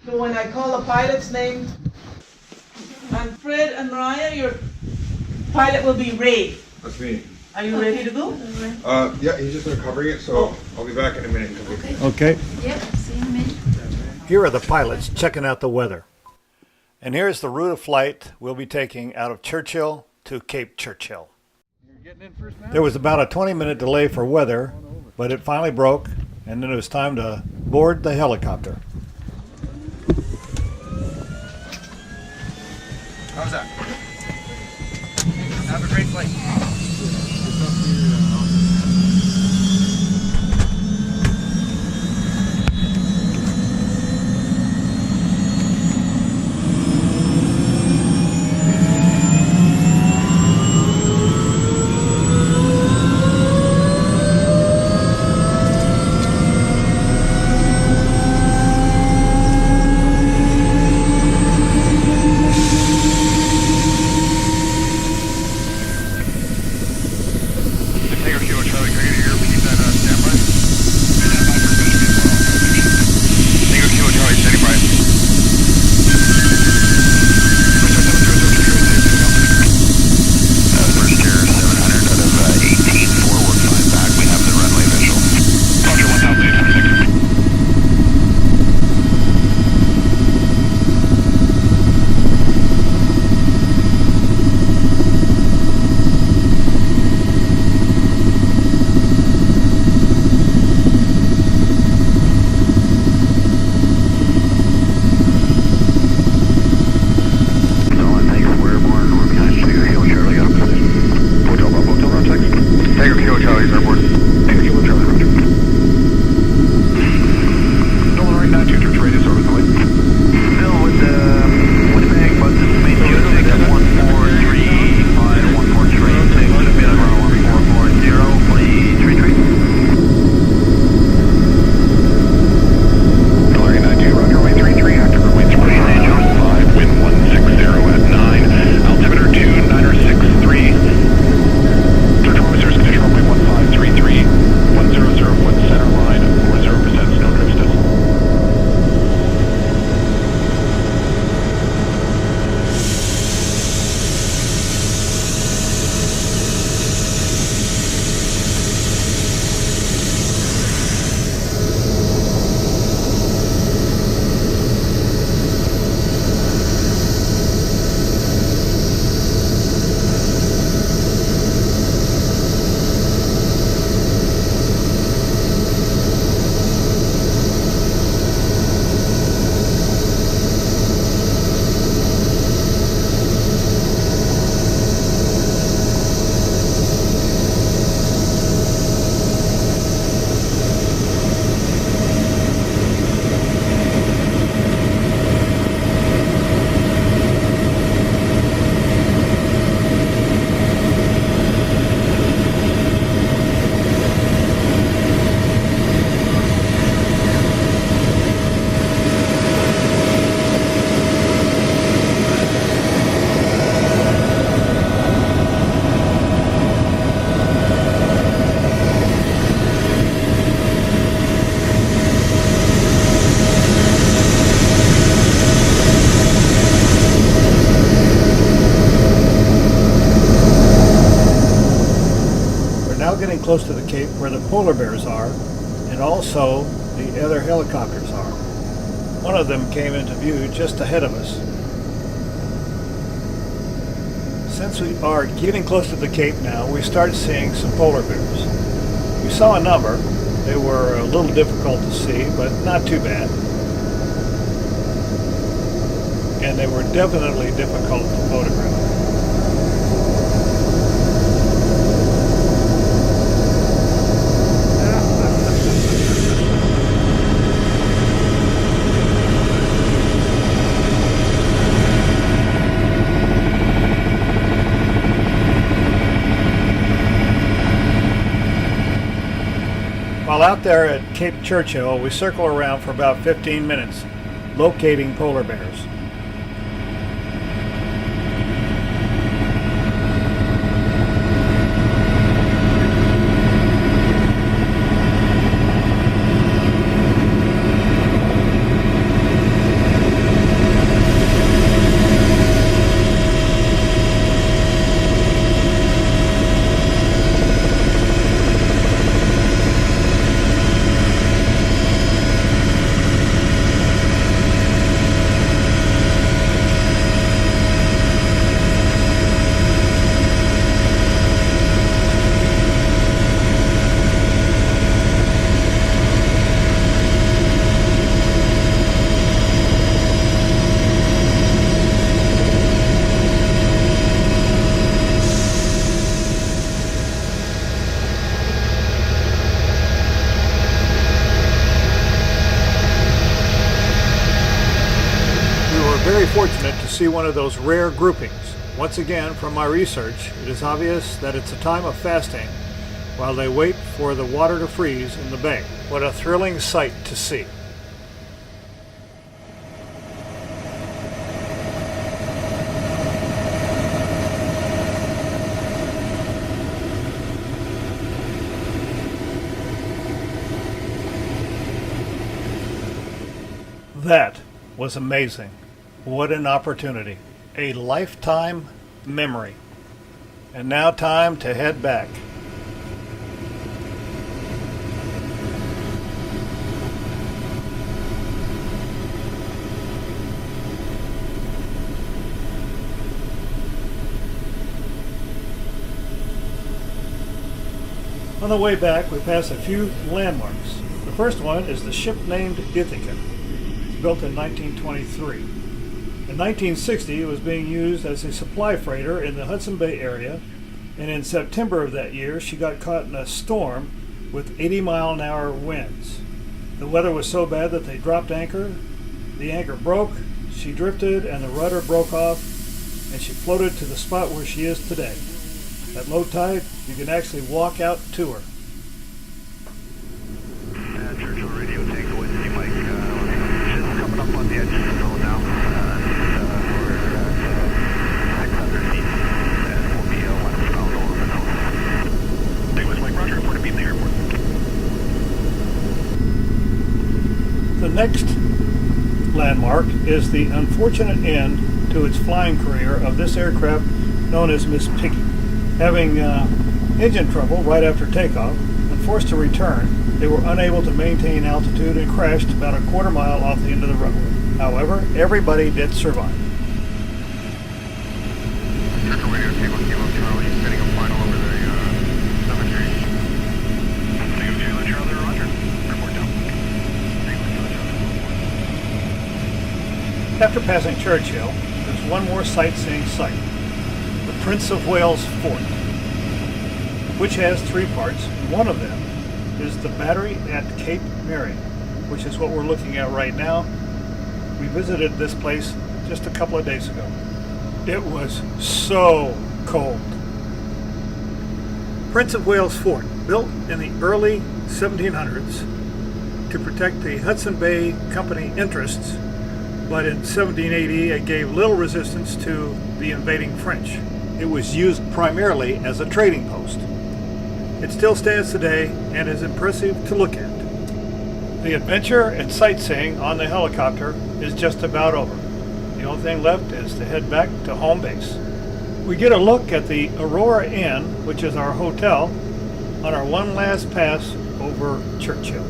So when I call the pilot's name, and Fred and Mariah, your pilot will be Ray. That's me. Are you ready to go? Yeah, he's just recovering it, so I'll be back in a minute. Okay. Yep, see you in a minute. Here are the pilots checking out the weather. And here's the route of flight we'll be taking out of Churchill to Cape Churchill. There was about a 20-minute delay for weather, but it finally broke, and then it was time to board the helicopter. How's that? Have a great flight. Getting close to the Cape where the polar bears are, and also the other helicopters are. One of them came into view just ahead of us. Since we are getting close to the Cape now, we start seeing some polar bears. We saw a number. They were a little difficult to see, but not too bad. And they were definitely difficult to photograph. While out there at Cape Churchill, we circle around for about 15 minutes, locating polar bears. very fortunate to see one of those rare groupings. Once again, from my research, it is obvious that it's a time of fasting while they wait for the water to freeze in the bay. What a thrilling sight to see. That was amazing. What an opportunity. A lifetime memory. And now time to head back. On the way back, we pass a few landmarks. The first one is the ship named Ithaca, built in 1923. In 1960, it was being used as a supply freighter in the Hudson Bay area, and in September of that year, she got caught in a storm with 80-mile-an-hour winds. The weather was so bad that they dropped anchor. The anchor broke, she drifted, and the rudder broke off, and she floated to the spot where she is today. At low tide, you can actually walk out to her. Churchill radio, take a with you, Mike. Just coming up on the edge of the zone now. We're at 600 feet, and we'll be 1 pound over the nose. Take with Mike, Roger, report to be in the airport. The next landmark is the unfortunate end to its flying career of this aircraft known as Miss Piggy. Having engine trouble right after takeoff and forced to return, they were unable to maintain altitude and crashed about a quarter mile off the end of the runway. However, everybody did survive. Churchill radio, take with Kilo Charlie, setting up final over the cemetery. Take with Kilo Charlie, Roger. Report down. Take with Kilo Charlie. After passing Churchill, there's one more sightseeing site. The Prince of Wales Fort, which has 3 parts. One of them is the battery at Cape Mary, which is what we're looking at right now. We visited this place just a couple of days ago. It was so cold. Prince of Wales Fort, built in the early 1700s to protect the Hudson Bay Company interests, but in 1780 it gave little resistance to the invading French. It was used primarily as a trading post. It still stands today and is impressive to look at. The adventure and sightseeing on the helicopter is just about over. The only thing left is to head back to home base. We get a look at the Aurora Inn, which is our hotel, on our one last pass over Churchill.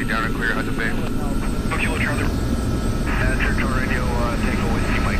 Down and clear Hudson Bay. Kilo Charlie. Churchill radio, Tango with C Mike.